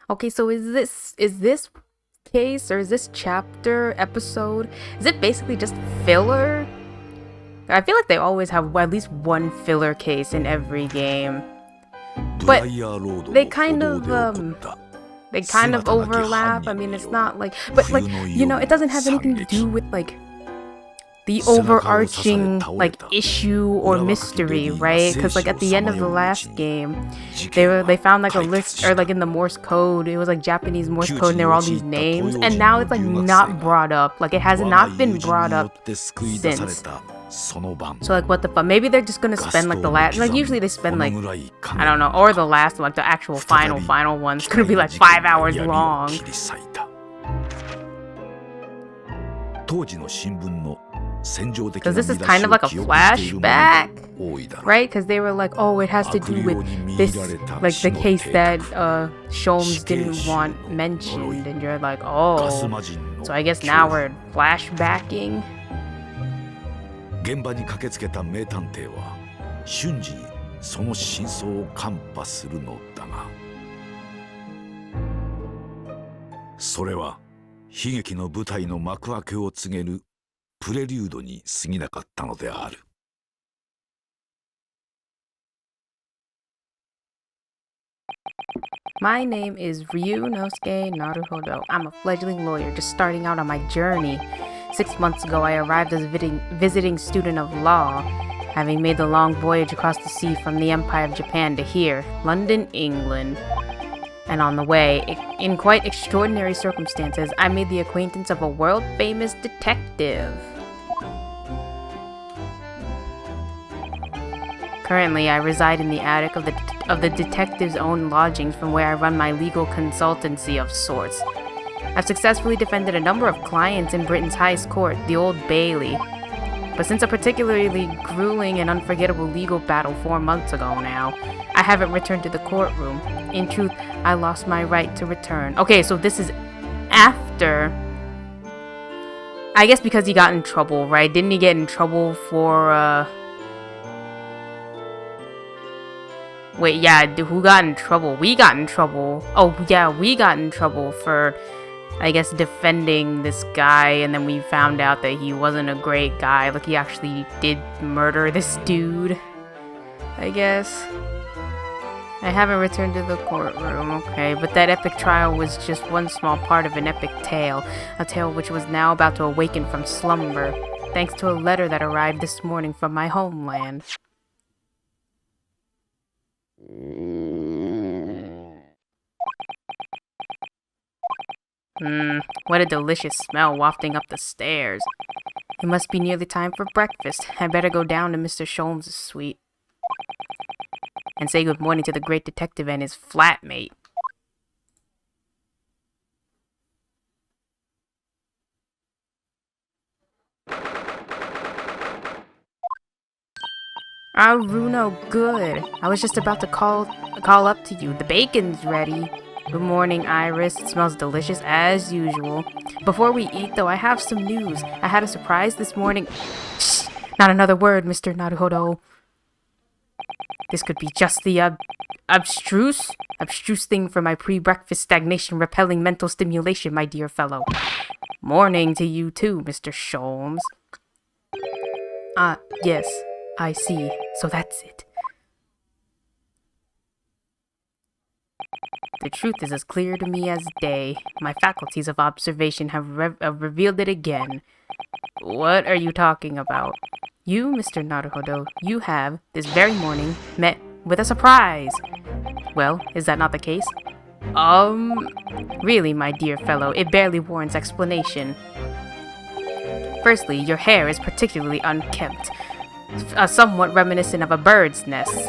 Okay, so is this case or is this chapter episode, is it basically just filler? I feel like they always have at least one filler case in every game. But they kind of overlap. I mean, it's not like, but like, it doesn't have anything to do with like the overarching like issue or mystery, right? Because like at the end of the last game, they found like a list, or like in the Morse code, it was like Japanese Morse code, and there were all these names, and now it's like not brought up. Like it has not been brought up since. So like what the fuck? Maybe they're just gonna spend like the last, like usually they spend like, I don't know, or the last one, like the actual final one's gonna be like 5 hours long. Because this is kind of like a flashback, right? Because they were like, oh, it has to do with this, like the case that Sholmes didn't want mentioned, and you're like, oh, so I guess now we're flashbacking. 現場に駆けつけた名探偵は瞬時にその真相を看破するのだが、それは悲劇の舞台の幕開けを告げるプレリュードに過ぎなかったのである。My name is Ryunosuke Naruhodo. I'm a fledgling lawyer just starting out on my journey. 6 months ago, I arrived as a visiting student of law, having made the long voyage across the sea from the Empire of Japan to here, London, England. And on the way, in quite extraordinary circumstances, I made the acquaintance of a world-famous detective. Currently, I reside in the attic of the detective's own lodgings, from where I run my legal consultancy of sorts. I've successfully defended a number of clients in Britain's highest court, the Old Bailey. But since a particularly grueling and unforgettable legal battle 4 months ago now, I haven't returned to the courtroom. In truth, I lost my right to return. Okay, so this is after... I guess because he got in trouble, right? Didn't he get in trouble for, Wait, yeah, who got in trouble? We got in trouble. Oh, yeah, we got in trouble for, I guess, defending this guy, and then we found out that he wasn't a great guy. Like, he actually did murder this dude, I guess. I haven't returned to the courtroom, okay, but that epic trial was just one small part of an epic tale, a tale which was now about to awaken from slumber, thanks to a letter that arrived this morning from my homeland. What a delicious smell wafting up the stairs. It must be nearly time for breakfast. I better go down to Mr. Sholmes' suite and say good morning to the great detective and his flatmate. Oh, Runo, good. I was just about to call up to you. The bacon's ready. Good morning, Iris. It smells delicious as usual. Before we eat, though, I have some news. I had a surprise this morning. Shh! Not another word, Mr. Naruhodo. This could be just the, abstruse thing for my pre-breakfast stagnation-repelling mental stimulation, my dear fellow. Morning to you too, Mr. Sholmes. Yes, I see. So that's it. The truth is as clear to me as day. My faculties of observation have revealed it again. What are you talking about? You, Mr. Naruhodo, you have, this very morning, met with a surprise. Well, is that not the case? Really, my dear fellow, it barely warrants explanation. Firstly, your hair is particularly unkempt, somewhat reminiscent of a bird's nest.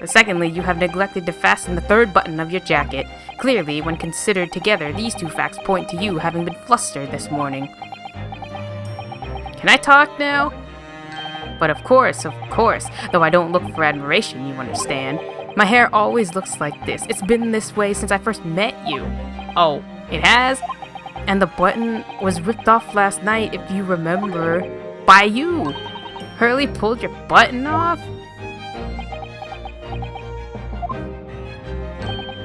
Secondly, you have neglected to fasten the third button of your jacket. Clearly, when considered together, these two facts point to you having been flustered this morning. Can I talk now? But of course, though I don't look for admiration, you understand. My hair always looks like this. It's been this way since I first met you. Oh, it has? And the button was ripped off last night, if you remember, by you. Hurley pulled your button off?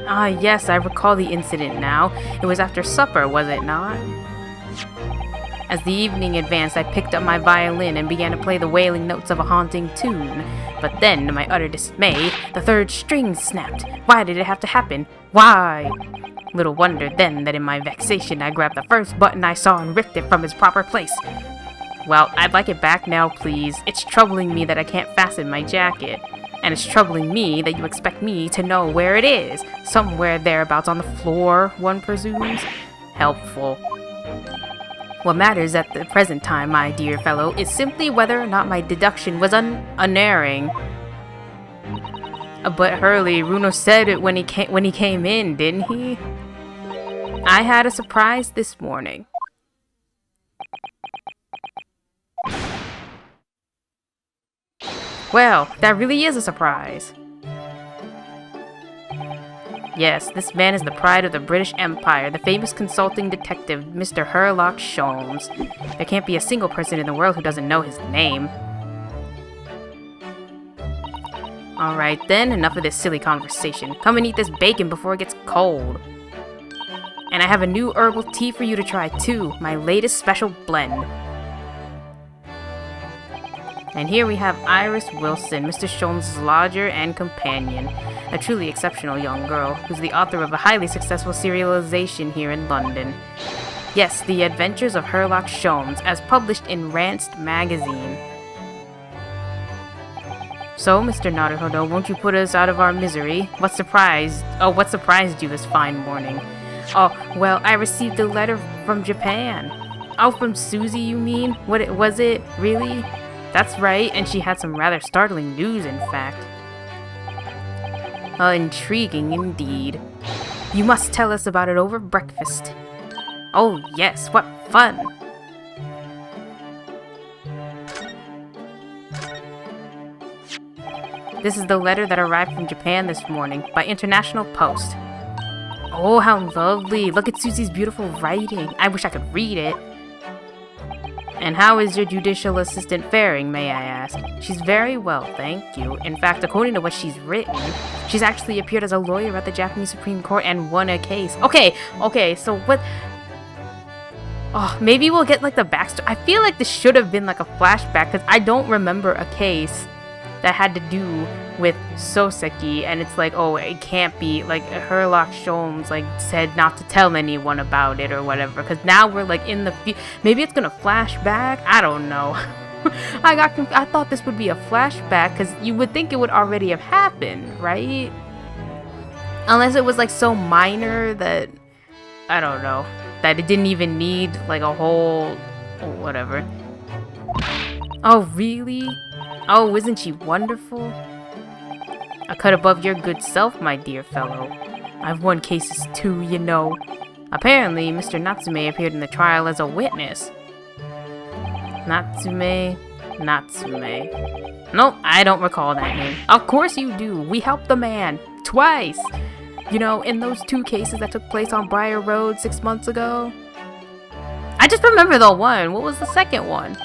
Ah, yes, I recall the incident now. It was after supper, was it not? As the evening advanced, I picked up my violin and began to play the wailing notes of a haunting tune. But then, to my utter dismay, the third string snapped. Why did it have to happen? Why? Little wonder then that in my vexation I grabbed the first button I saw and ripped it from its proper place. Well, I'd like it back now, please. It's troubling me that I can't fasten my jacket. And it's troubling me that you expect me to know where it is. Somewhere thereabouts on the floor, one presumes. Helpful. What matters at the present time, my dear fellow, is simply whether or not my deduction was unerring. But Hurley, Runo said it when he came in, didn't he? I had a surprise this morning. Well, that really is a surprise. Yes, this man is the pride of the British Empire, the famous consulting detective, Mr. Sherlock Holmes. There can't be a single person in the world who doesn't know his name. Alright then, enough of this silly conversation. Come and eat this bacon before it gets cold. And I have a new herbal tea for you to try too, my latest special blend. And here we have Iris Wilson, Mr. Sholmes' lodger and companion, a truly exceptional young girl who's the author of a highly successful serialization here in London. Yes, The Adventures of Sherlock Holmes, as published in Ranced magazine. So, Mr. Naruhodo, won't you put us out of our misery? What surprised you this fine morning? Oh, well, I received a letter from Japan. Oh, from Susie, you mean? Was it? Really? That's right, and she had some rather startling news, in fact. Intriguing indeed. You must tell us about it over breakfast. Oh yes, what fun! This is the letter that arrived from Japan this morning, by international post. Oh, how lovely! Look at Susie's beautiful writing. I wish I could read it. And how is your judicial assistant faring, may I ask? She's very well, thank you. In fact, according to what she's written, she's actually appeared as a lawyer at the Japanese Supreme Court and won a case. Okay, so what... Oh, maybe we'll get like the backstory. I feel like this should have been like a flashback, because I don't remember a case that had to do with Soseki, and it's like, oh, it can't be, like, Sherlock Holmes, like, said not to tell anyone about it or whatever, because now we're, like, in the maybe it's gonna flash back? I don't know. I thought this would be a flashback, because you would think it would already have happened, right? Unless it was, like, so minor that, I don't know, that it didn't even need, like, a whole, whatever. Oh, really? Oh, isn't she wonderful? A cut above your good self, my dear fellow. I've won cases too, you know. Apparently, Mr. Natsume appeared in the trial as a witness. Natsume. Nope, I don't recall that name. Of course you do. We helped the man. Twice. You know, in those 2 cases that took place on Briar Road 6 months ago. I just remember the one. What was the second one?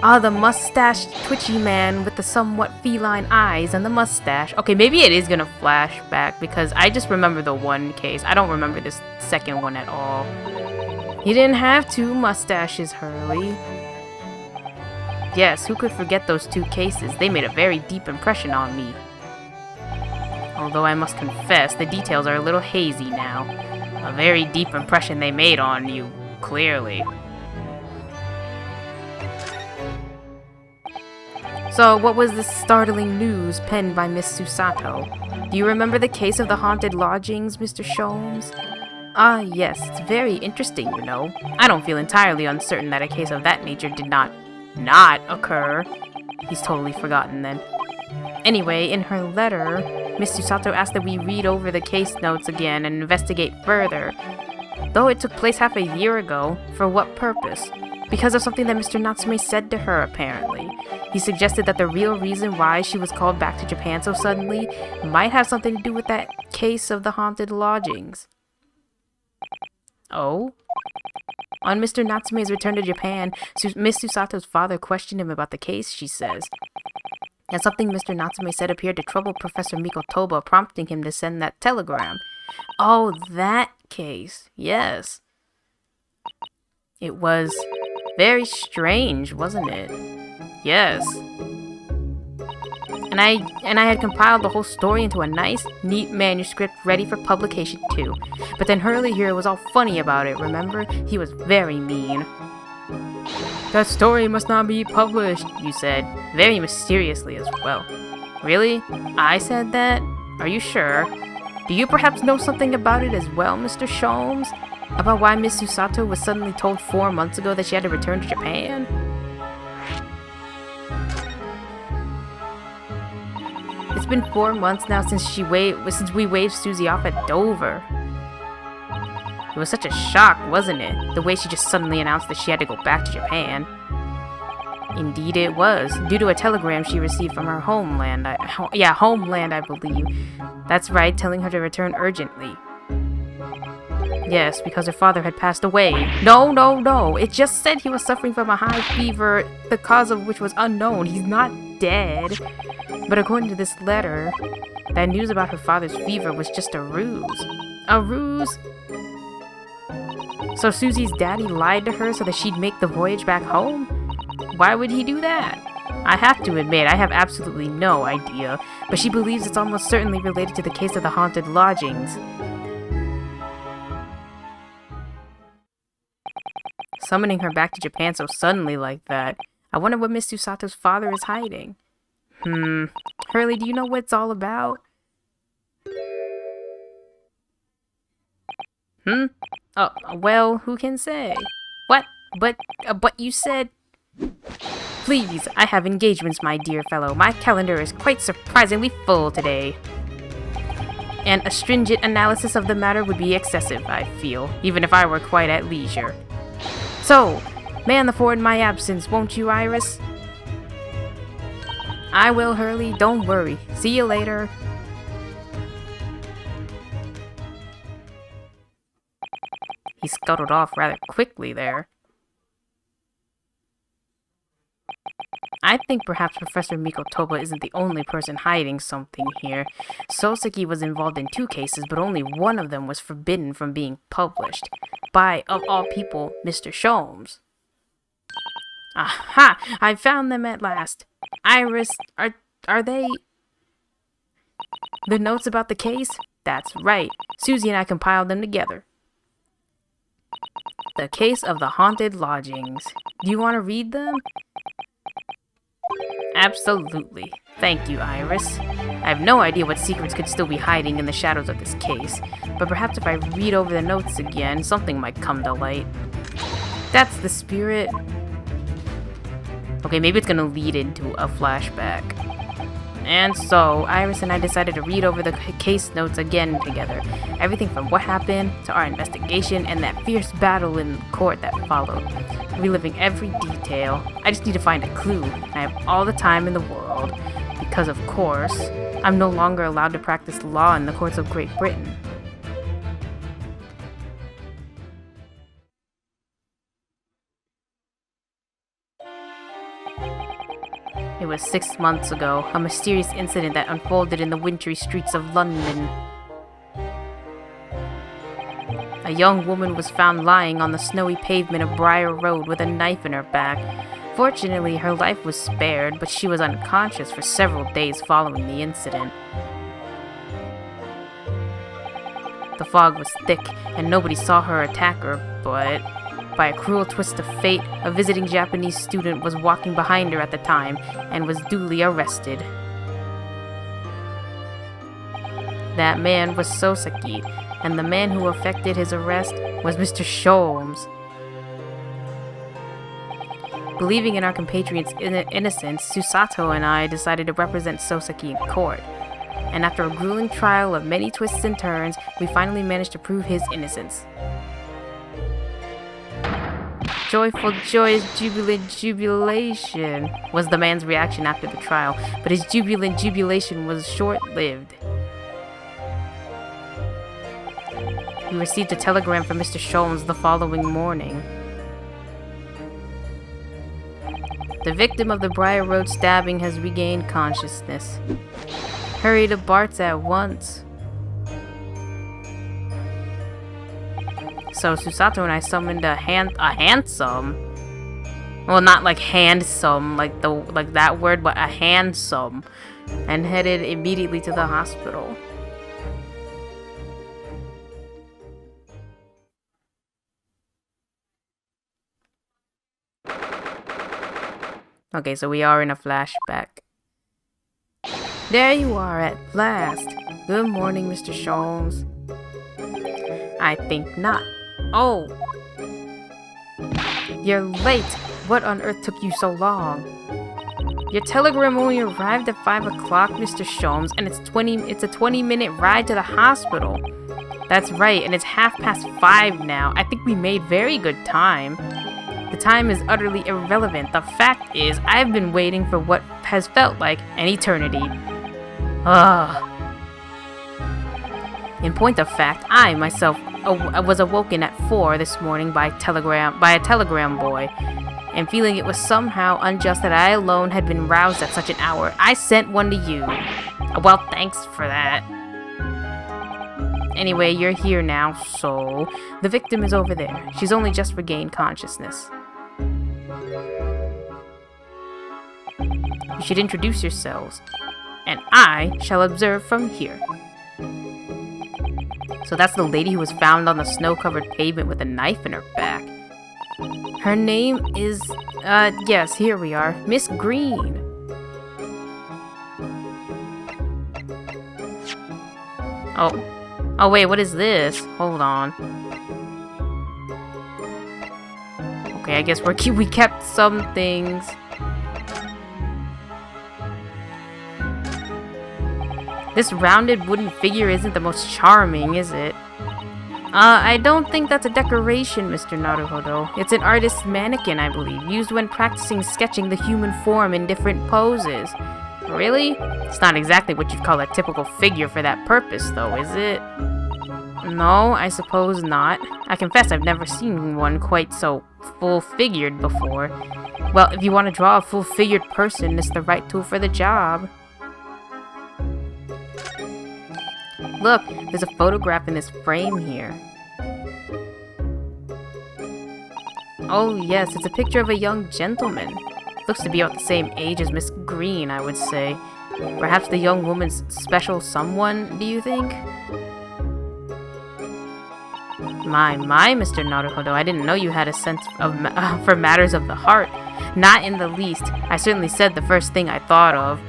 Ah, the mustached, twitchy man with the somewhat feline eyes and the mustache. Okay, maybe it is gonna flash back because I just remember the one case. I don't remember this second one at all. He didn't have 2 mustaches, Hurley. Yes, who could forget those 2 cases? They made a very deep impression on me. Although I must confess, the details are a little hazy now. A very deep impression they made on you, clearly. So, what was this startling news penned by Miss Susato? Do you remember the case of the haunted lodgings, Mr. Sholmes? Ah, yes, it's very interesting, you know. I don't feel entirely uncertain that a case of that nature did not occur. He's totally forgotten then. Anyway, in her letter, Miss Susato asked that we read over the case notes again and investigate further. Though it took place half a year ago, for what purpose? Because of something that Mr. Natsume said to her, apparently. He suggested that the real reason why she was called back to Japan so suddenly might have something to do with that case of the haunted lodgings. Oh? On Mr. Natsume's return to Japan, Miss Susato's father questioned him about the case, she says. And something Mr. Natsume said appeared to trouble Professor Mikotoba, prompting him to send that telegram. Oh, that case. Yes. It was very strange, wasn't it? Yes. And I had compiled the whole story into a nice, neat manuscript ready for publication too. But then Hurley here was all funny about it, remember? He was very mean. That story must not be published, you said, very mysteriously as well. Really? I said that? Are you sure? Do you perhaps know something about it as well, Mr. Sholmes? About why Miss Susato was suddenly told 4 months ago that she had to return to Japan? It's been 4 months now since we waved Susie off at Dover. It was such a shock, wasn't it? The way she just suddenly announced that she had to go back to Japan. Indeed it was, due to a telegram she received from her homeland. Homeland, I believe. That's right, telling her to return urgently. Yes, because her father had passed away. No. It just said he was suffering from a high fever, the cause of which was unknown. He's not dead. But according to this letter, that news about her father's fever was just a ruse. A ruse? So Susie's daddy lied to her so that she'd make the voyage back home? Why would he do that? I have to admit, I have absolutely no idea, but she believes it's almost certainly related to the case of the haunted lodgings. Summoning her back to Japan so suddenly like that. I wonder what Miss Susato's father is hiding. Hurley, do you know what it's all about? Oh, well, who can say? What? But you said... Please, I have engagements, my dear fellow. My calendar is quite surprisingly full today. And a stringent analysis of the matter would be excessive, I feel, even if I were quite at leisure. So, man the fort in my absence, won't you, Iris? I will, Hurley, don't worry. See you later. He scuttled off rather quickly there. I think perhaps Professor Mikotoba isn't the only person hiding something here. Soseki was involved in 2 cases, but only one of them was forbidden from being published. By, of all people, Mr. Sholmes. Aha! I found them at last. Iris, are they... The notes about the case? That's right. Susie and I compiled them together. The case of the haunted lodgings. Do you want to read them? Absolutely. Thank you, Iris. I have no idea what secrets could still be hiding in the shadows of this case, but perhaps if I read over the notes again, something might come to light. That's the spirit. Okay, maybe it's gonna lead into a flashback. And so, Iris and I decided to read over the case notes again together. Everything from what happened, to our investigation, and that fierce battle in court that followed. Reliving every detail. I just need to find a clue. I have all the time in the world. Because, of course, I'm no longer allowed to practice law in the courts of Great Britain. It was 6 months ago, a mysterious incident that unfolded in the wintry streets of London. A young woman was found lying on the snowy pavement of Briar Road with a knife in her back. Fortunately, her life was spared, but she was unconscious for several days following the incident. The fog was thick, and nobody saw her attacker, but... by a cruel twist of fate, a visiting Japanese student was walking behind her at the time and was duly arrested. That man was Soseki, and the man who effected his arrest was Mr. Sholmes. Believing in our compatriot's innocence, Susato and I decided to represent Soseki in court. And after a grueling trial of many twists and turns, we finally managed to prove his innocence. Joyful, joyous, jubilant jubilation was the man's reaction after the trial, but his jubilant jubilation was short-lived. We received a telegram from Mr. Sholmes the following morning. The victim of the Briar Road stabbing has regained consciousness. Hurry to Bart's at once. So Susato and I summoned a handsome. Well, not like handsome, like that word, but a handsome, and headed immediately to the hospital. Okay, so we are in a flashback. There you are at last. Good morning, Mr. Sholmes. I think not. Oh! You're late! What on earth took you so long? Your telegram only arrived at 5 o'clock, Mr. Sholmes, and it's a 20-minute ride to the hospital. That's right, and it's 5:30 now. I think we made very good time. The time is utterly irrelevant. The fact is, I've been waiting for what has felt like an eternity. Ugh. In point of fact, I myself was awoken at 4 this morning by a telegram boy, and feeling it was somehow unjust that I alone had been roused at such an hour, I sent one to you. Well, thanks for that. Anyway, you're here now, so the victim is over there. She's only just regained consciousness. You should introduce yourselves, and I shall observe from here. So that's the lady who was found on the snow-covered pavement with a knife in her back. Her name is, yes, here we are, Miss Green. Oh wait, what is this? Hold on. Okay, I guess we kept some things. This rounded wooden figure isn't the most charming, is it? I don't think that's a decoration, Mr. Naruhodo. It's an artist's mannequin, I believe, used when practicing sketching the human form in different poses. Really? It's not exactly what you'd call a typical figure for that purpose, though, is it? No, I suppose not. I confess I've never seen one quite so full-figured before. Well, if you want to draw a full-figured person, it's the right tool for the job. Look, there's a photograph in this frame here. Oh yes, it's a picture of a young gentleman. Looks to be about the same age as Miss Green, I would say. Perhaps the young woman's special someone, do you think? My, Mr. Naruhodo, I didn't know you had a sense of for matters of the heart. Not in the least. I certainly said the first thing I thought of.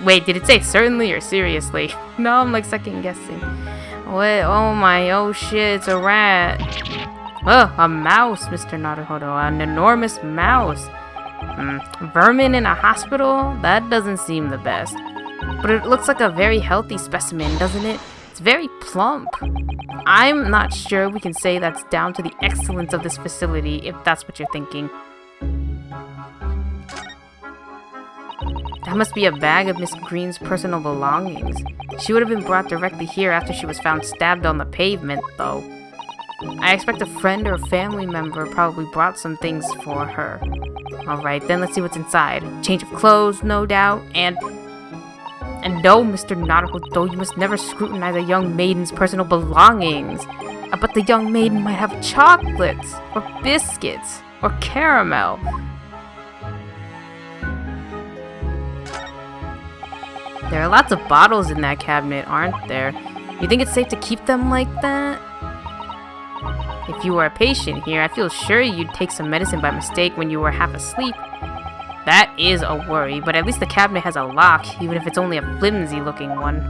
Wait, did it say certainly or seriously? No, I'm like second guessing. Wait, oh shit, it's a rat. Oh, a mouse, Mr. Naruhodo, an enormous mouse. Vermin in a hospital? That doesn't seem the best. But it looks like a very healthy specimen, doesn't it? It's very plump. I'm not sure we can say that's down to the excellence of this facility, if that's what you're thinking. That must be a bag of Miss Green's personal belongings. She would have been brought directly here after she was found stabbed on the pavement, though. I expect a friend or a family member probably brought some things for her. Alright, then let's see what's inside. Change of clothes, no doubt, and no, Mr. Naruhodo, you must never scrutinize a young maiden's personal belongings. But the young maiden might have chocolates, or biscuits, or caramel. There are lots of bottles in that cabinet, aren't there? You think it's safe to keep them like that? If you were a patient here, I feel sure you'd take some medicine by mistake when you were half asleep. That is a worry, but at least the cabinet has a lock, even if it's only a flimsy-looking one.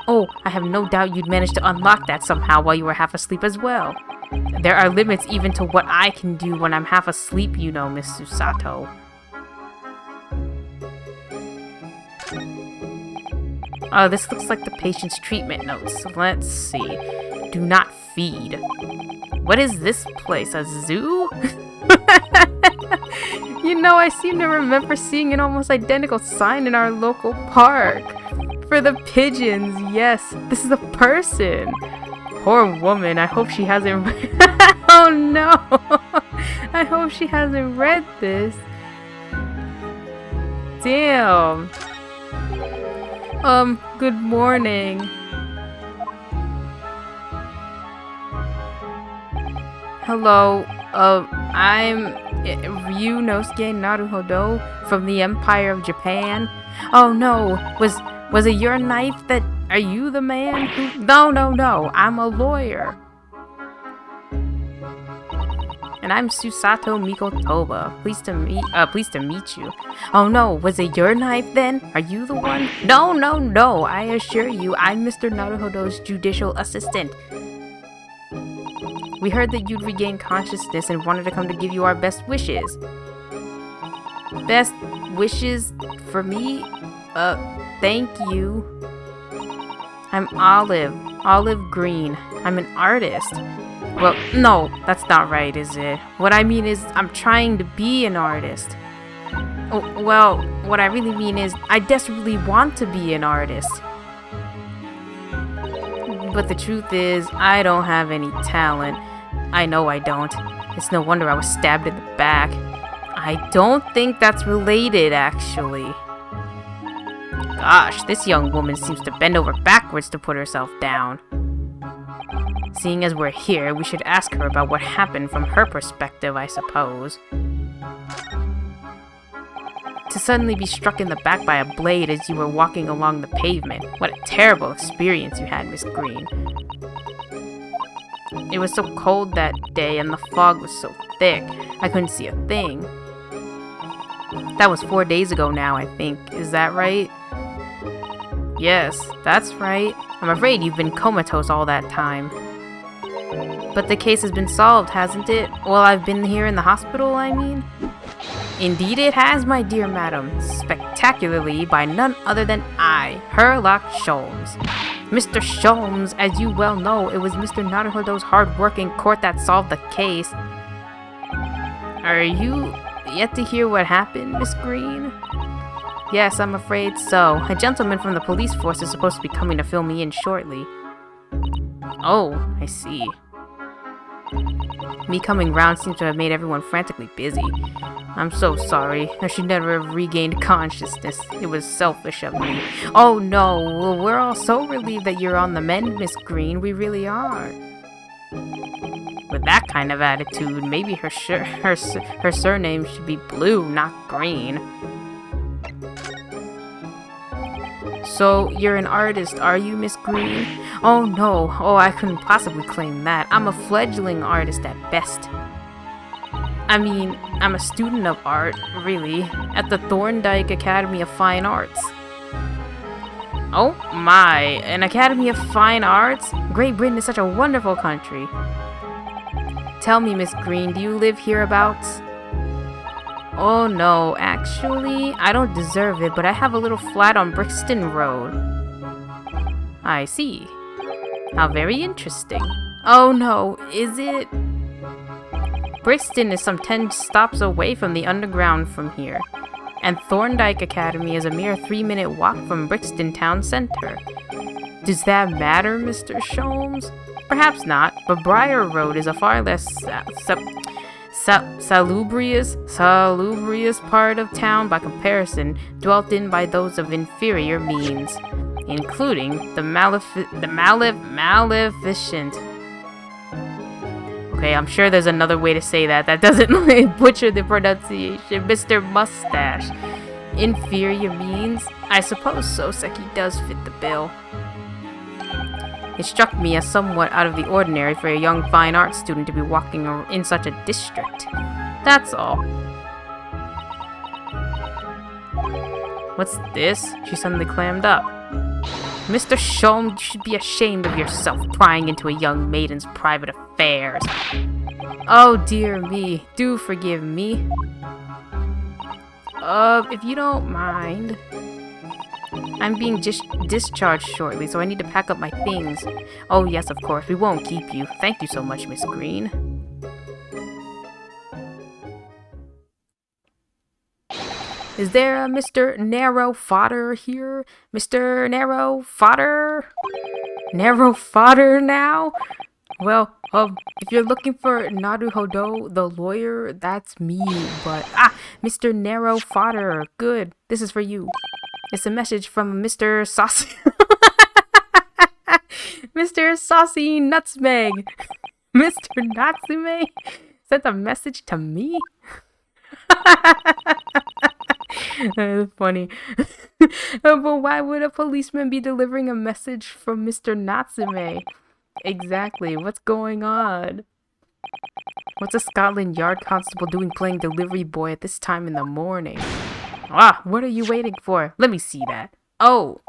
Oh, I have no doubt you'd manage to unlock that somehow while you were half asleep as well. There are limits even to what I can do when I'm half asleep, you know, Miss Susato. Oh, this looks like the patient's treatment notes. Let's see. Do not feed. What is this place? A zoo? You know, I seem to remember seeing an almost identical sign in our local park. For the pigeons, yes. This is a person. Poor woman, I hope she hasn't... Oh no! I hope she hasn't read this. Damn. Good morning. Hello, I'm Ryunosuke Naruhodo from the Empire of Japan. Oh no, was it your knife that... Are you the man who... No, I'm a lawyer. And I'm Susato Mikotoba. Pleased to meet you. Oh no, was it your knife then? Are you the one? No, I assure you, I'm Mr. Naruhodo's judicial assistant. We heard that you'd regained consciousness and wanted to come to give you our best wishes. Best wishes for me? Thank you. I'm Olive Green. I'm an artist. Well, no, that's not right, is it? What I mean is, I'm trying to be an artist. Oh, well, what I really mean is, I desperately want to be an artist. But the truth is, I don't have any talent. I know I don't. It's no wonder I was stabbed in the back. I don't think that's related, actually. Gosh, this young woman seems to bend over backwards to put herself down. Seeing as we're here, we should ask her about what happened from her perspective, I suppose. To suddenly be struck in the back by a blade as you were walking along the pavement. What a terrible experience you had, Miss Green. It was so cold that day and the fog was so thick, I couldn't see a thing. That was 4 days ago now, I think. Is that right? Yes, that's right. I'm afraid you've been comatose all that time. But the case has been solved, hasn't it? Well, I've been here in the hospital, I mean. Indeed it has, my dear madam. Spectacularly by none other than I, Herlock Sholmes. Mr. Sholmes, as you well know, it was Mr. Naruhodo's hard work in court that solved the case. Are you yet to hear what happened, Miss Green? Yes, I'm afraid so. A gentleman from the police force is supposed to be coming to fill me in shortly. Oh, I see. Me coming round seems to have made everyone frantically busy. I'm so sorry. I should never have regained consciousness. It was selfish of me. Oh no, well, we're all so relieved that you're on the mend, Miss Green. We really are. With that kind of attitude, maybe her surname should be Blue, not Green. So, you're an artist, are you, Miss Green? Oh no, I couldn't possibly claim that. I'm a fledgling artist at best. I mean, I'm a student of art, really, at the Thorndike Academy of Fine Arts. Oh my, an Academy of Fine Arts? Great Britain is such a wonderful country. Tell me, Miss Green, do you live hereabouts? Oh no, actually, I don't deserve it, but I have a little flat on Brixton Road. I see. How very interesting. Oh no, is it? Brixton is some 10 stops away from the underground from here, and Thorndike Academy is a mere 3-minute walk from Brixton town center. Does that matter, Mr. Sholmes? Perhaps not, but Briar Road is a far less salubrious part of town by comparison, dwelt in by those of inferior means, including the maleficent. Okay, I'm sure there's another way to say that doesn't butcher the pronunciation. Mr. Mustache. Inferior means? I suppose Soseki does fit the bill. It struck me as somewhat out of the ordinary for a young fine arts student to be walking in such a district. That's all. What's this? She suddenly clammed up. Mr. Sholmes, you should be ashamed of yourself prying into a young maiden's private affairs. Oh dear me, do forgive me. If you don't mind. I'm being discharged shortly, so I need to pack up my things. Oh yes, of course, we won't keep you. Thank you so much, Miss Green. Is there a Mr. Narrow Fodder here? Mr. Narrow Fodder? Narrow Fodder now? Well, if you're looking for Naruhodo, the lawyer, that's me, but... Mr. Narrow Fodder, good. This is for you. It's a message from Mr. Saucy... Mr. Saucy Nutsmeg. Mr. Natsume sent a message to me? That's funny. But why would a policeman be delivering a message from Mr. Natsume? Exactly, what's going on? What's a Scotland Yard constable doing playing delivery boy at this time in the morning? What are you waiting for? Let me see that. Oh!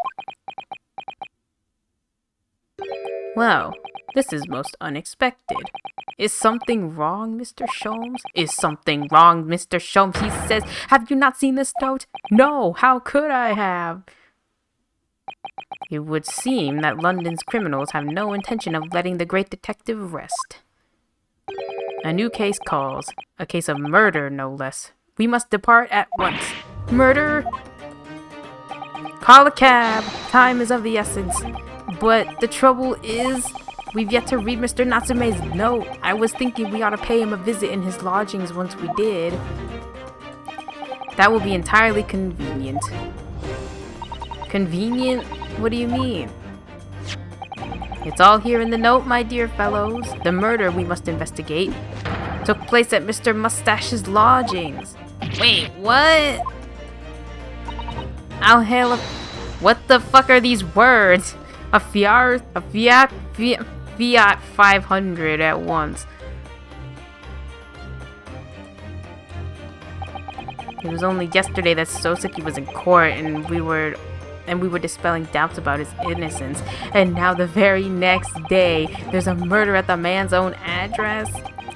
Well, this is most unexpected. Is something wrong, Mr. Sholmes? Is something wrong, Mr. Sholmes? He says, have you not seen this note? No, how could I have? It would seem that London's criminals have no intention of letting the great detective rest. A new case calls. A case of murder, no less. We must depart at once. Murder? Call a cab. Time is of the essence. But the trouble is, we've yet to read Mr. Natsume's note. I was thinking we ought to pay him a visit in his lodgings once we did. That will be entirely convenient. Convenient? What do you mean? It's all here in the note, my dear fellows. The murder we must investigate took place at Mr. Mustache's lodgings. Wait, what? I'll hail a... What the fuck are these words? A Fiat 500 at once. It was only yesterday that Soseki was in court and we were dispelling doubts about his innocence. And now the very next day, there's a murder at the man's own address.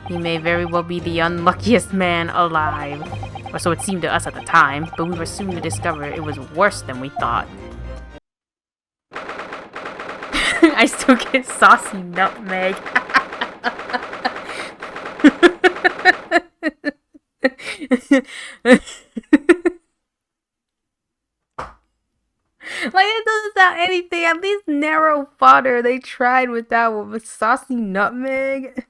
He may very well be the unluckiest man alive. Or so it seemed to us at the time, but we were soon to discover it was worse than we thought. I still get saucy nutmeg. Like, it doesn't sound anything. At least narrow fodder they tried with that one. With saucy nutmeg.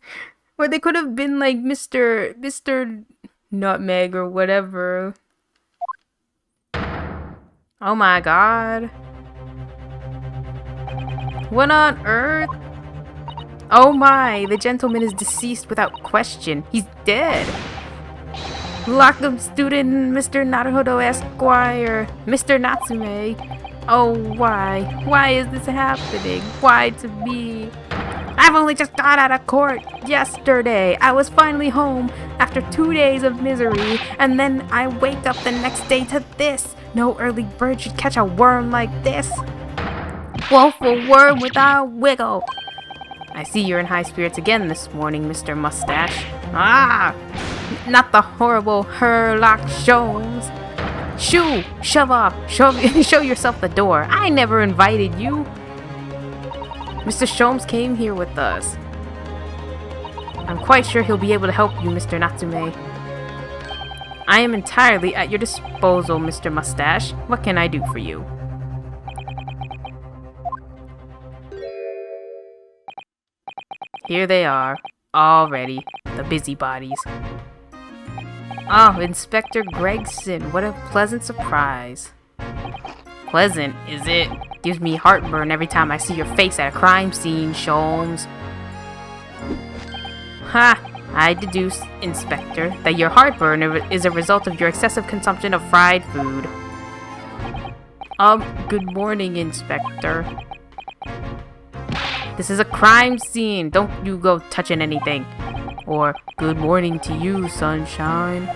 Or they could have been like Mr. Nutmeg or whatever. Oh my god. What on earth? Oh my, the gentleman is deceased without question. He's dead. Lock-up student, Mr. Naruhodo Esquire, Mr. Natsume. Oh, why? Why is this happening? Why to me? I've only just got out of court yesterday. I was finally home after 2 days of misery, and then I wake up the next day to this. No early bird should catch a worm like this. Woeful worm without wiggle. I see you're in high spirits again this morning, Mr. Mustache. Not the horrible Herlock Sholmes. Shoo! Shove off! Show yourself the door. I never invited you. Mr. Sholmes came here with us. I'm quite sure he'll be able to help you, Mr. Natsume. I am entirely at your disposal, Mr. Mustache. What can I do for you? Here they are, already, the busybodies. Oh, Inspector Gregson, what a pleasant surprise. Pleasant, is it? Gives me heartburn every time I see your face at a crime scene, Sholmes. Ha! I deduce, Inspector, that your heartburn is a result of your excessive consumption of fried food. Good morning, Inspector. This is a crime scene. Don't you go touching anything. Or, good morning to you, sunshine.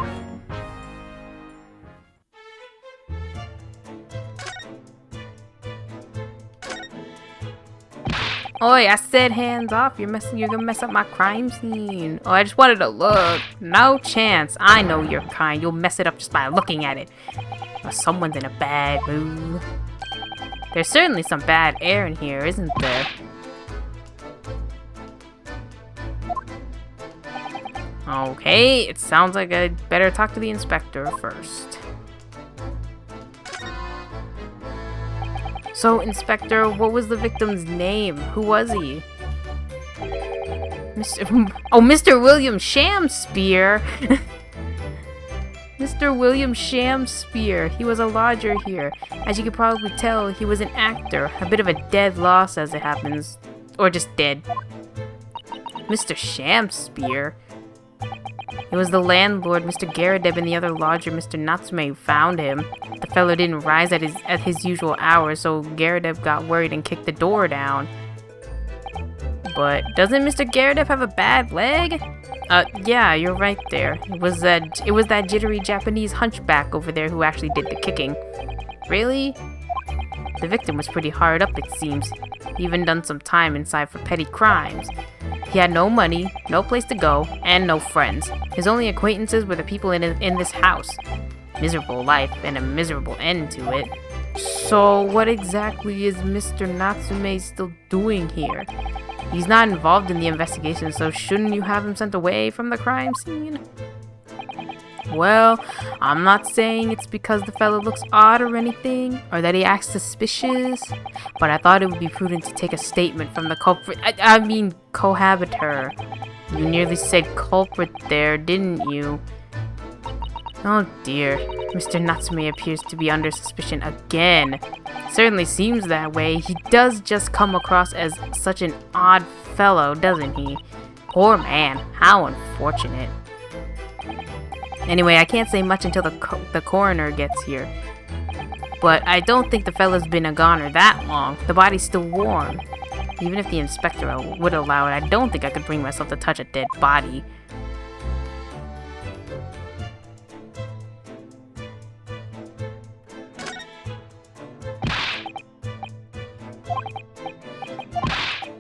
Oi, I said hands off. You're gonna mess up my crime scene. Oh, I just wanted to look. No chance. I know your kind. You'll mess it up just by looking at it. Or someone's in a bad mood. There's certainly some bad air in here, isn't there? Okay, it sounds like I'd better talk to the inspector first. So, Inspector, what was the victim's name? Who was he? Mr. William Shamspear. Mr. William Shamspear. He was a lodger here. As you could probably tell, he was an actor. A bit of a dead loss as it happens. Or just dead. Mr. Shamspear? It was the landlord, Mr. Garadeb, and the other lodger, Mr. Natsume, who found him. The fellow didn't rise at his usual hour, so Garadeb got worried and kicked the door down. But doesn't Mr. Garadeb have a bad leg? Yeah, you're right there. It was that jittery Japanese hunchback over there who actually did the kicking. Really? The victim was pretty hard up, it seems. He even done some time inside for petty crimes. He had no money, no place to go, and no friends. His only acquaintances were the people in this house. Miserable life and a miserable end to it. So what exactly is Mr. Natsume still doing here? He's not involved in the investigation, so shouldn't you have him sent away from the crime scene? Well, I'm not saying it's because the fellow looks odd or anything, or that he acts suspicious, but I thought it would be prudent to take a statement from the culprit. I mean, cohabitor. You nearly said culprit there, didn't you? Oh dear, Mr. Natsume appears to be under suspicion again. Certainly seems that way. He does just come across as such an odd fellow, doesn't he? Poor man, how unfortunate. Anyway, I can't say much until the coroner gets here. But I don't think the fellow's been a goner that long. The body's still warm. Even if the inspector would allow it, I don't think I could bring myself to touch a dead body.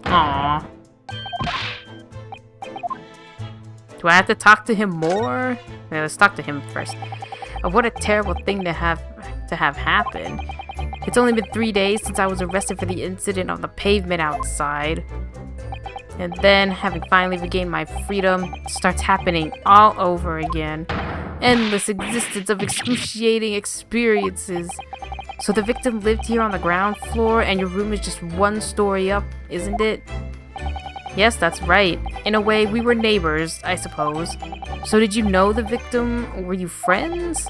Aww. Do I have to talk to him more? Yeah, let's talk to him first. What a terrible thing to have happen. It's only been 3 days since I was arrested for the incident on the pavement outside. And then, having finally regained my freedom, it starts happening all over again. Endless existence of excruciating experiences. So the victim lived here on the ground floor and your room is just 1 story up, isn't it? Yes, that's right. In a way, we were neighbors, I suppose. So did you know the victim? Were you friends?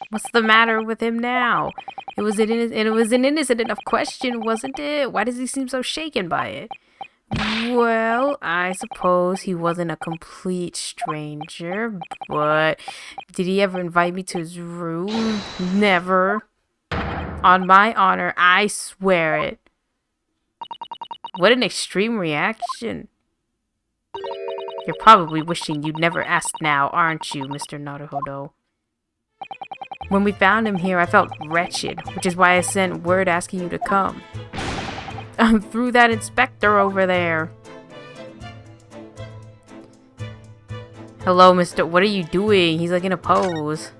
What's the matter with him now? It was an innocent enough question, wasn't it? Why does he seem so shaken by it? Well, I suppose he wasn't a complete stranger, but did he ever invite me to his room? Never. On my honor, I swear it. What an extreme reaction. You're probably wishing you'd never asked now, aren't you, Mr. Naruhodo? When we found him here, I felt wretched, which is why I sent word asking you to come. Through that inspector over there. Hello, mister. What are you doing? He's like in a pose.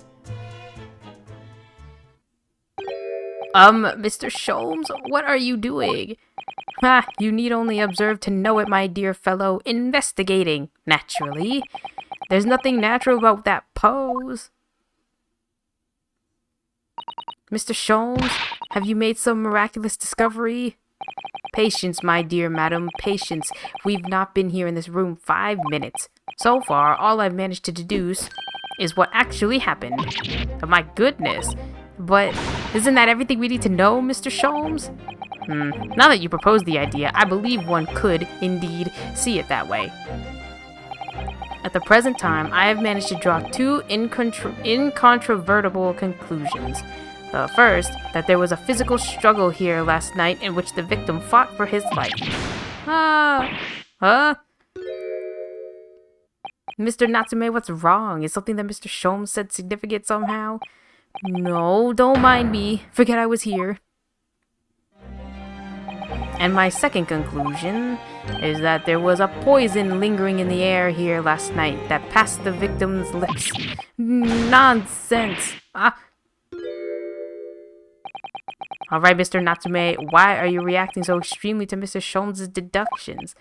Mr. Sholmes, what are you doing? Ha, you need only observe to know it, my dear fellow. Investigating, naturally. There's nothing natural about that pose. Mr. Sholmes, have you made some miraculous discovery? Patience, my dear madam, patience. We've not been here in this room 5 minutes. So far, all I've managed to deduce is what actually happened. Oh, my goodness. But isn't that everything we need to know, Mr. Sholmes? Now that you propose the idea, I believe one could, indeed, see it that way. At the present time, I have managed to draw 2 incontrovertible conclusions. The first, that there was a physical struggle here last night in which the victim fought for his life. Mr. Natsume, what's wrong? Is something that Mr. Sholmes said significant somehow? No, don't mind me. Forget I was here. And my second conclusion is that there was a poison lingering in the air here last night that passed the victim's lips. Nonsense! Alright, Mr. Natsume, why are you reacting so extremely to Mr. Sholmes' deductions?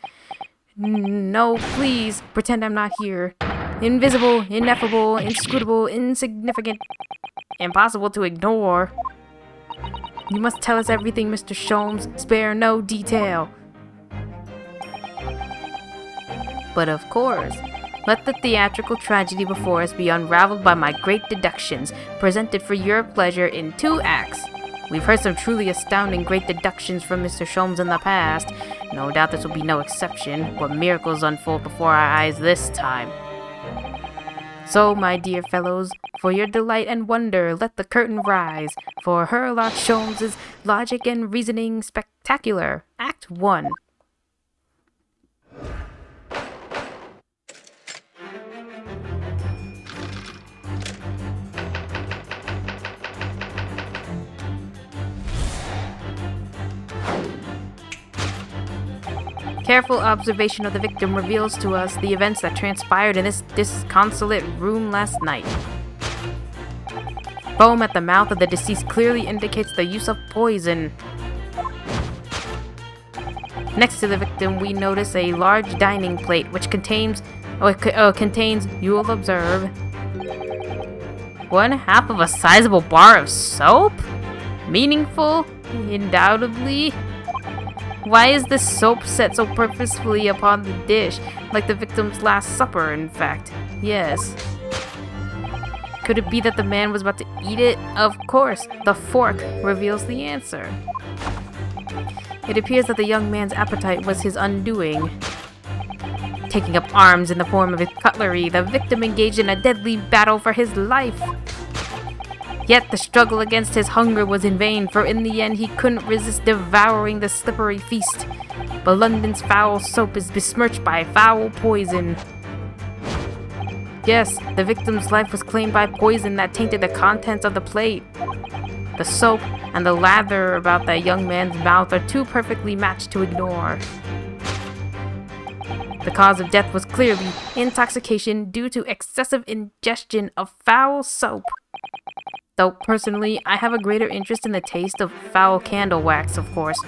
No, please, pretend I'm not here. Invisible, ineffable, inscrutable, insignificant. impossible to ignore. You must tell us everything, Mr. Sholmes. Spare no detail. But of course, let the theatrical tragedy before us be unraveled by my great deductions, presented for your pleasure in 2 acts. We've heard some truly astounding great deductions from Mr. Sholmes in the past. No doubt this will be no exception, but miracles unfold before our eyes this time. So, my dear fellows, for your delight and wonder, let the curtain rise, for Sherlock Sholmes' Logic and Reasoning Spectacular, Act 1. Careful observation of the victim reveals to us the events that transpired in this disconsolate room last night. Foam at the mouth of the deceased clearly indicates the use of poison. Next to the victim, we notice a large dining plate which contains, you will observe, 1/2 of a sizable bar of soap? Meaningful? Undoubtedly. Why is this soap set so purposefully upon the dish, like the victim's last supper, in fact? Yes. Could it be that the man was about to eat it? Of course, the fork reveals the answer. It appears that the young man's appetite was his undoing. Taking up arms in the form of his cutlery, the victim engaged in a deadly battle for his life. Yet the struggle against his hunger was in vain, for in the end he couldn't resist devouring the slippery feast. But London's foul soap is besmirched by foul poison. Yes, the victim's life was claimed by poison that tainted the contents of the plate. The soap and the lather about that young man's mouth are too perfectly matched to ignore. The cause of death was clearly intoxication due to excessive ingestion of foul soap. Though personally, I have a greater interest in the taste of foul candle wax, of course.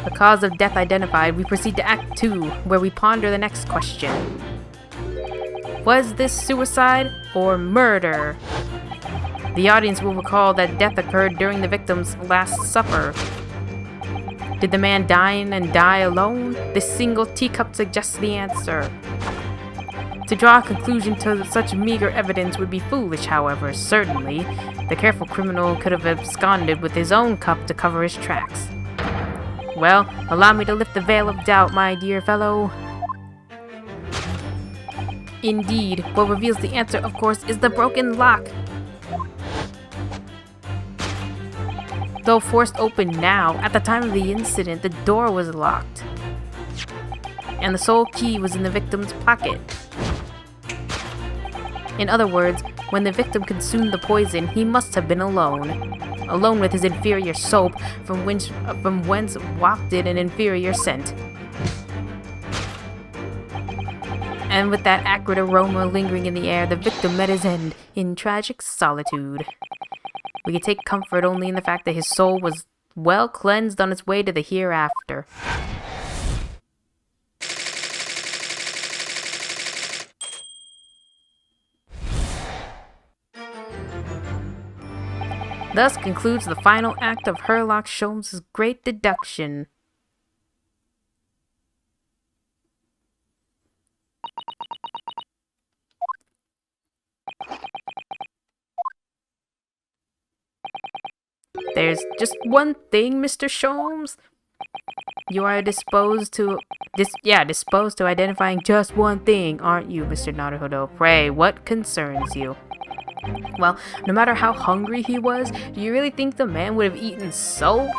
The cause of death identified, we proceed to Act 2, where we ponder the next question. Was this suicide or murder? The audience will recall that death occurred during the victim's last supper. Did the man dine and die alone? This single teacup suggests the answer. To draw a conclusion to such meager evidence would be foolish, however. Certainly, the careful criminal could have absconded with his own cup to cover his tracks. Well, allow me to lift the veil of doubt, my dear fellow. Indeed, what reveals the answer, of course, is the broken lock. Though forced open now, at the time of the incident, the door was locked. And the sole key was in the victim's pocket. In other words, when the victim consumed the poison, he must have been alone. Alone with his inferior soap, from whence wafted an inferior scent. And with that acrid aroma lingering in the air, the victim met his end in tragic solitude. We can take comfort only in the fact that his soul was well cleansed on its way to the hereafter. Thus concludes the final act of Sherlock Sholmes' great deduction. There's just one thing, Mr. Sholmes. You are disposed to identifying just one thing, aren't you, Mr. Naruhodo? Pray, what concerns you? Well, no matter how hungry he was, do you really think the man would have eaten soap?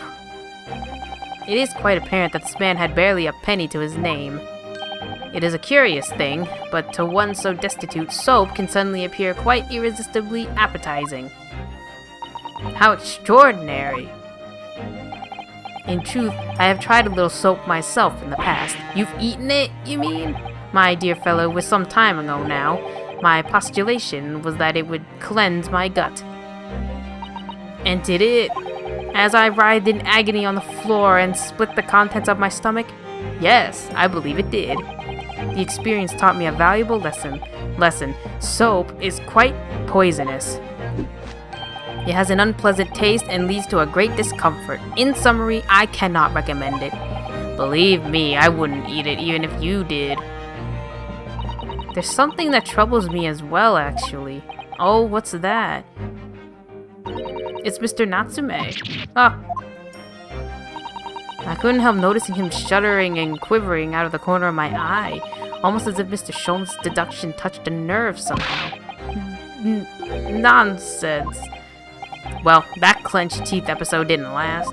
It is quite apparent that this man had barely a penny to his name. It is a curious thing, but to one so destitute, soap can suddenly appear quite irresistibly appetizing. How extraordinary! In truth, I have tried a little soap myself in the past. You've eaten it, you mean? My dear fellow, was some time ago now. My postulation was that it would cleanse my gut. And did it? As I writhed in agony on the floor and split the contents of my stomach? Yes, I believe it did. The experience taught me a valuable lesson. Soap is quite poisonous. It has an unpleasant taste and leads to a great discomfort. In summary, I cannot recommend it. Believe me, I wouldn't eat it even if you did. There's something that troubles me as well, actually. Oh, what's that? It's Mr. Natsume. Ah. I couldn't help noticing him shuddering and quivering out of the corner of my eye, almost as if Mr. Sholmes' deduction touched a nerve somehow. Nonsense. Well, that clenched teeth episode didn't last.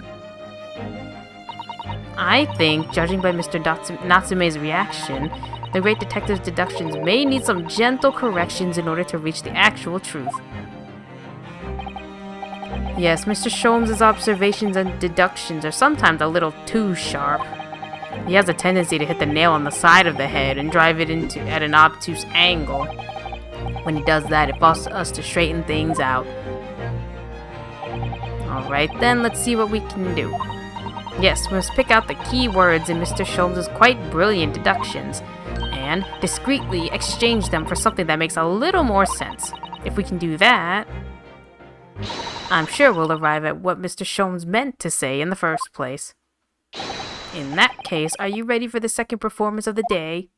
I think, judging by Mr. Natsume's reaction, the great detective's deductions may need some gentle corrections in order to reach the actual truth. Yes, Mr. Sholmes' observations and deductions are sometimes a little too sharp. He has a tendency to hit the nail on the side of the head and drive it into at an obtuse angle. When he does that, it falls to us to straighten things out. Alright then, let's see what we can do. Yes, we must pick out the key words in Mr. Sholmes' quite brilliant deductions, and discreetly exchange them for something that makes a little more sense. If we can do that, I'm sure we'll arrive at what Mr. Sholmes meant to say in the first place. In that case, are you ready for the second performance of the day?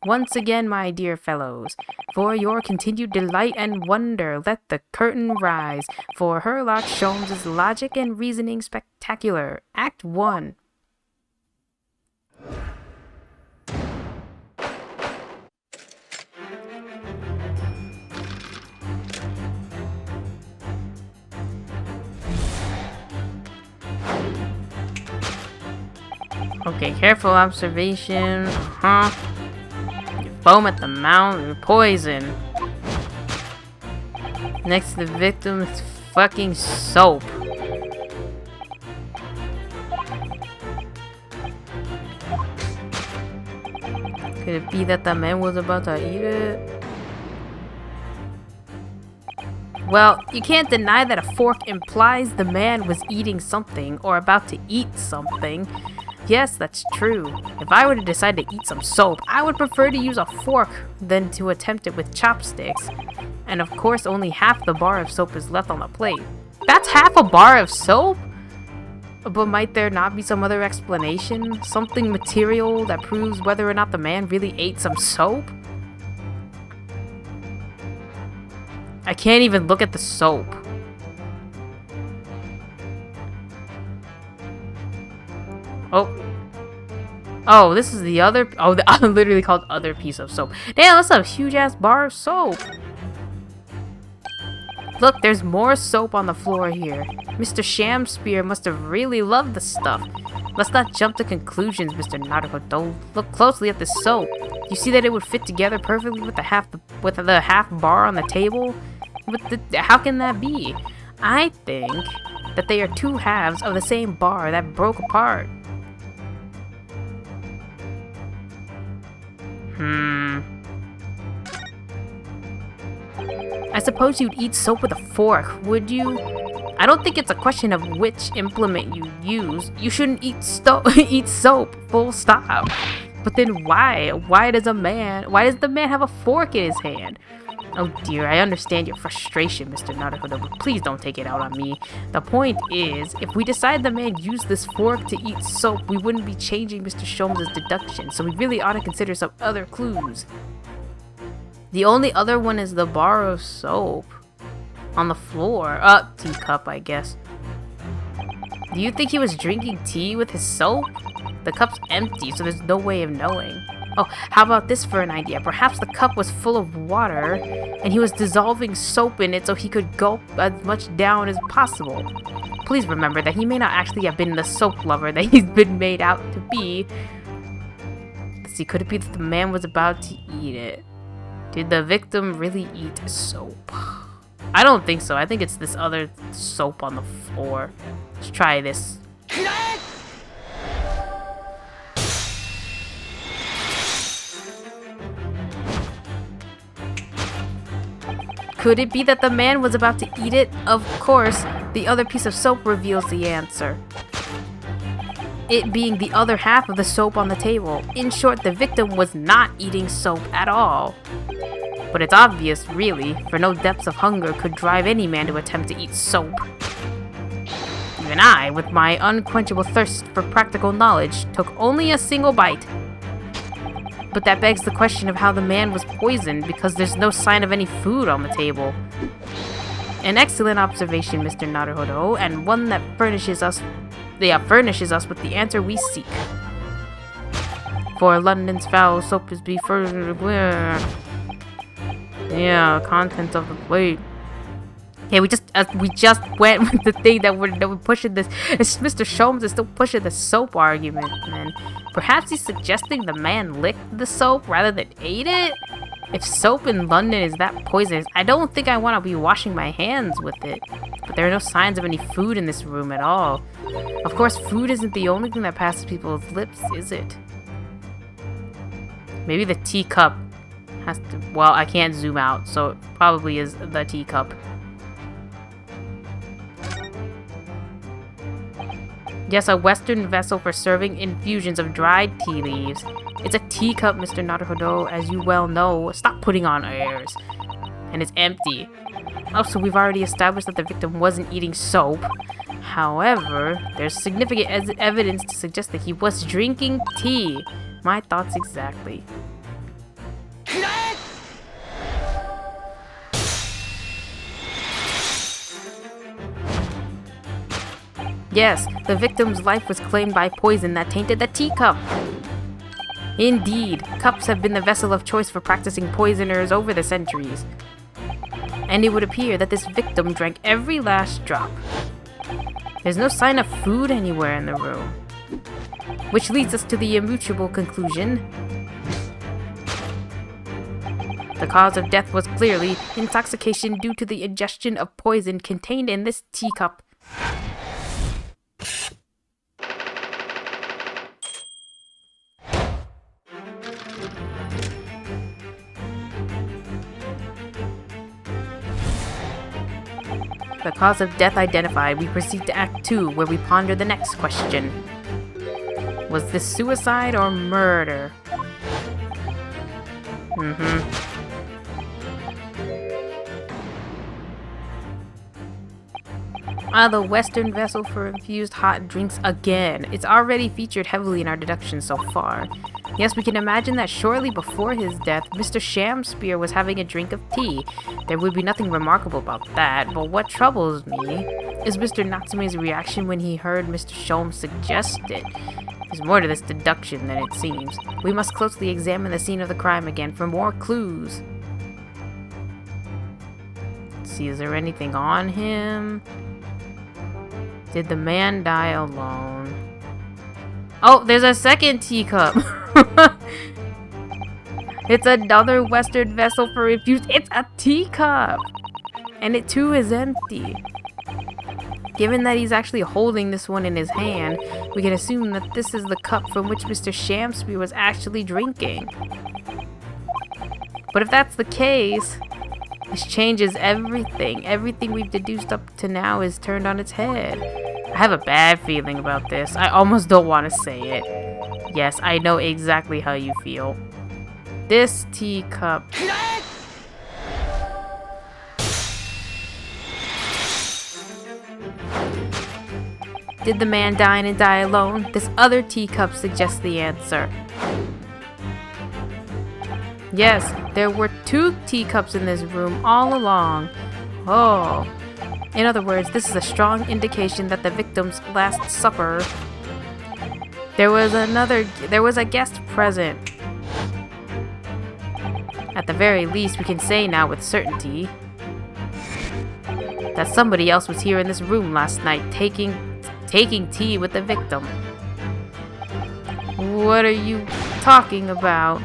Once again, my dear fellows, for your continued delight and wonder, let the curtain rise for Sherlock Sholmes' Logic and Reasoning Spectacular, Act 1. Okay, careful observation. You foam at the mouth, you're poison. Next to the victim is fucking soap. Could it be that the man was about to eat it? Well, you can't deny that a fork implies the man was eating something or about to eat something. Yes, that's true. If I were to decide to eat some soap, I would prefer to use a fork than to attempt it with chopsticks. And of course, only half the bar of soap is left on the plate. That's half a bar of soap? But might there not be some other explanation? Something material that proves whether or not the man really ate some soap? I can't even look at the soap. Oh, this is the other... Oh, the literally called other piece of soap. Damn, that's a huge-ass bar of soap. Look, there's more soap on the floor here. Mr. Shamspear must have really loved the stuff. Let's not jump to conclusions, Mr. Naruto. Look closely at the soap. You see that it would fit together perfectly with the half bar on the table? How can that be? I think that they are two halves of the same bar that broke apart. I suppose you'd eat soap with a fork, would you? I don't think it's a question of which implement you use. You shouldn't eat soap, full stop. But then why? Why does the man have a fork in his hand? Oh dear, I understand your frustration, Mr. Naruto, but please don't take it out on me. The point is, if we decide the man used this fork to eat soap, we wouldn't be changing Mr. Sholmes' deduction, so we really ought to consider some other clues. The only other one is the bar of soap on the floor. Teacup, I guess. Do you think he was drinking tea with his soap? The cup's empty, so there's no way of knowing. Oh, how about this for an idea? Perhaps the cup was full of water, and he was dissolving soap in it so he could gulp as much down as possible. Please remember that he may not actually have been the soap lover that he's been made out to be. Let's see, could it be that the man was about to eat it? Did the victim really eat soap? I don't think so. I think it's this other soap on the floor. Let's try this. Could it be that the man was about to eat it? Of course. The other piece of soap reveals the answer. It being the other half of the soap on the table. In short, the victim was not eating soap at all. But it's obvious, really, for no depths of hunger could drive any man to attempt to eat soap. Even I, with my unquenchable thirst for practical knowledge, took only a single bite. But that begs the question of how the man was poisoned, because there's no sign of any food on the table. An excellent observation, Mr. Naruhodo, and one that furnishes us with the answer we seek. For London's foul soap is preferred. Yeah, contents of the plate. Yeah, we just went with the thing that we're pushing this. Mr. Sholmes is still pushing the soap argument, man. Perhaps he's suggesting the man licked the soap rather than ate it? If soap in London is that poisonous, I don't think I want to be washing my hands with it. But there are no signs of any food in this room at all. Of course, food isn't the only thing that passes people's lips, is it? Maybe the teacup has to... Well, I can't zoom out, so it probably is the teacup. Yes, a Western vessel for serving infusions of dried tea leaves. It's a teacup, Mr. Naruhodo, as you well know. Stop putting on airs. And it's empty. Oh, so we've already established that the victim wasn't eating soap. However, there's significant evidence to suggest that he was drinking tea. My thoughts exactly. Yes, the victim's life was claimed by poison that tainted the teacup. Indeed, cups have been the vessel of choice for practicing poisoners over the centuries. And it would appear that this victim drank every last drop. There's no sign of food anywhere in the room. Which leads us to the immutable conclusion. The cause of death was clearly intoxication due to the ingestion of poison contained in this teacup. The cause of death identified, we proceed to Act 2, where we ponder the next question. Was this suicide or murder? The Western vessel for infused hot drinks again. It's already featured heavily in our deductions so far. Yes, we can imagine that shortly before his death, Mr. Shamspear was having a drink of tea. There would be nothing remarkable about that, but what troubles me is Mr. Natsume's reaction when he heard Mr. Sholmes suggest it. There's more to this deduction than it seems. We must closely examine the scene of the crime again for more clues. Let's see, is there anything on him? Did the man die alone? Oh, there's a second teacup. It's another Western vessel for infused. It's a teacup. And it too is empty. Given that he's actually holding this one in his hand, we can assume that this is the cup from which Mr. Shamspear was actually drinking. But if that's the case, this changes everything. Everything we've deduced up to now is turned on its head. I have a bad feeling about this. I almost don't want to say it. Yes, I know exactly how you feel. This teacup... Did the man dine and die alone? This other teacup suggests the answer. Yes, there were 2 teacups in this room all along. Oh. In other words, this is a strong indication that the victim's last supper... There was a guest present. At the very least, we can say now with certainty that somebody else was here in this room last night taking tea with the victim. What are you talking about?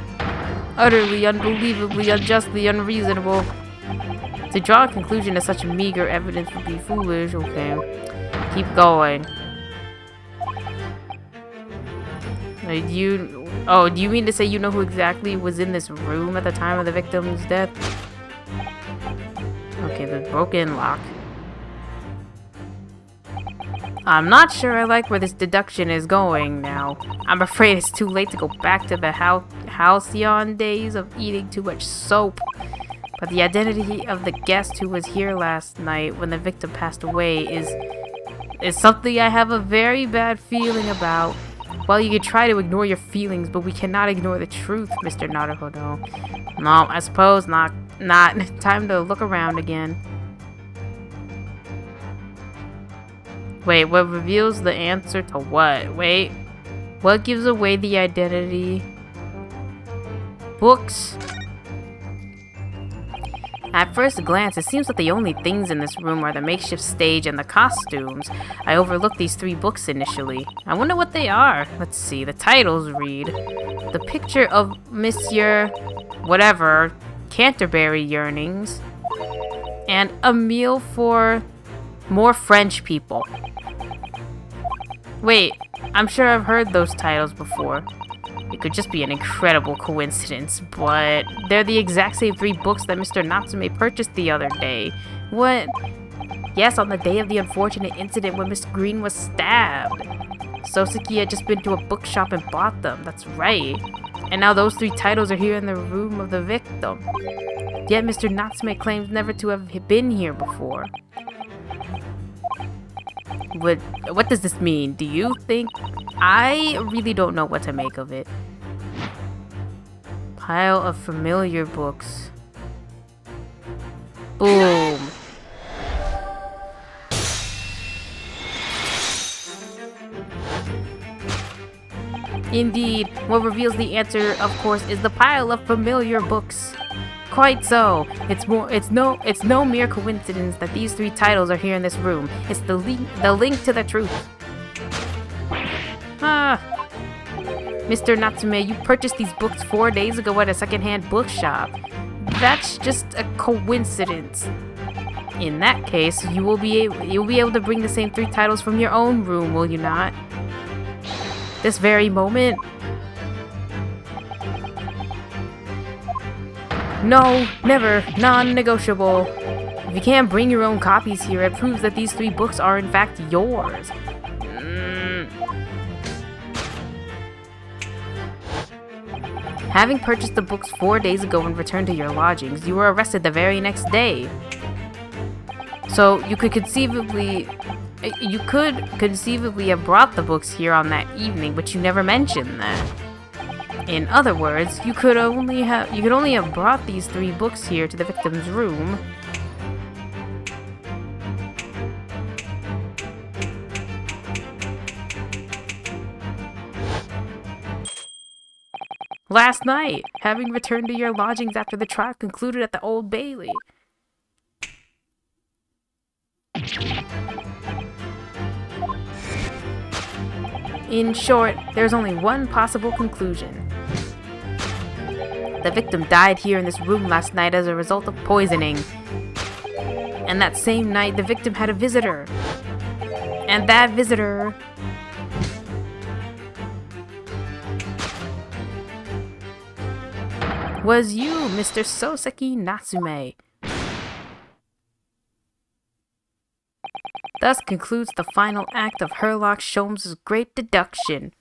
Utterly, unbelievably, unjustly, unreasonable. To draw a conclusion to such meager evidence would be foolish. Okay, keep going. Do you mean to say you know who exactly was in this room at the time of the victim's death? Okay, the broken lock. I'm not sure I like where this deduction is going now. I'm afraid it's too late to go back to the halcyon days of eating too much soap. But the identity of the guest who was here last night when the victim passed away is something I have a very bad feeling about. Well, you can try to ignore your feelings, but we cannot ignore the truth, Mr. Naruhodo. No, I suppose not. Time to look around again. Wait, what reveals the answer to what? Wait, what gives away the identity? Books. At first glance, it seems that the only things in this room are the makeshift stage and the costumes. I overlooked these 3 books initially. I wonder what they are. Let's see, the titles read: The Picture of Monsieur whatever, Canterbury Yearnings, and A Meal for More French People. Wait, I'm sure I've heard those titles before. It could just be an incredible coincidence, but they're the exact same 3 books that Mr. Natsume purchased the other day. What? Yes, on the day of the unfortunate incident when Miss Green was stabbed. Soseki had just been to a bookshop and bought them, that's right. And now those 3 titles are here in the room of the victim. Yet Mr. Natsume claims never to have been here before. What does this mean? Do you think? I really don't know what to make of it. Pile of familiar books. Boom. Indeed, what reveals the answer, of course, is the pile of familiar books. Quite so. It's no mere coincidence that these 3 titles are here in this room. It's the link to the truth. Mr. Natsume, you purchased these books 4 days ago at a secondhand bookshop. That's just a coincidence. In that case, you'll be able to bring the same 3 titles from your own room, will you not? This very moment? No, never, non-negotiable. If you can't bring your own copies here, it proves that these 3 books are in fact yours. Having purchased the books 4 days ago and returned to your lodgings, you were arrested the very next day. So you could conceivably have brought the books here on that evening, but you never mentioned that. In other words, you could only have brought these 3 books here to the victim's room last night, having returned to your lodgings after the trial concluded at the Old Bailey. In short, there's only one possible conclusion. The victim died here in this room last night as a result of poisoning. And that same night, the victim had a visitor. And that visitor was you, Mr. Soseki Natsume. Thus concludes the final act of Herlock Sholmes' great deduction.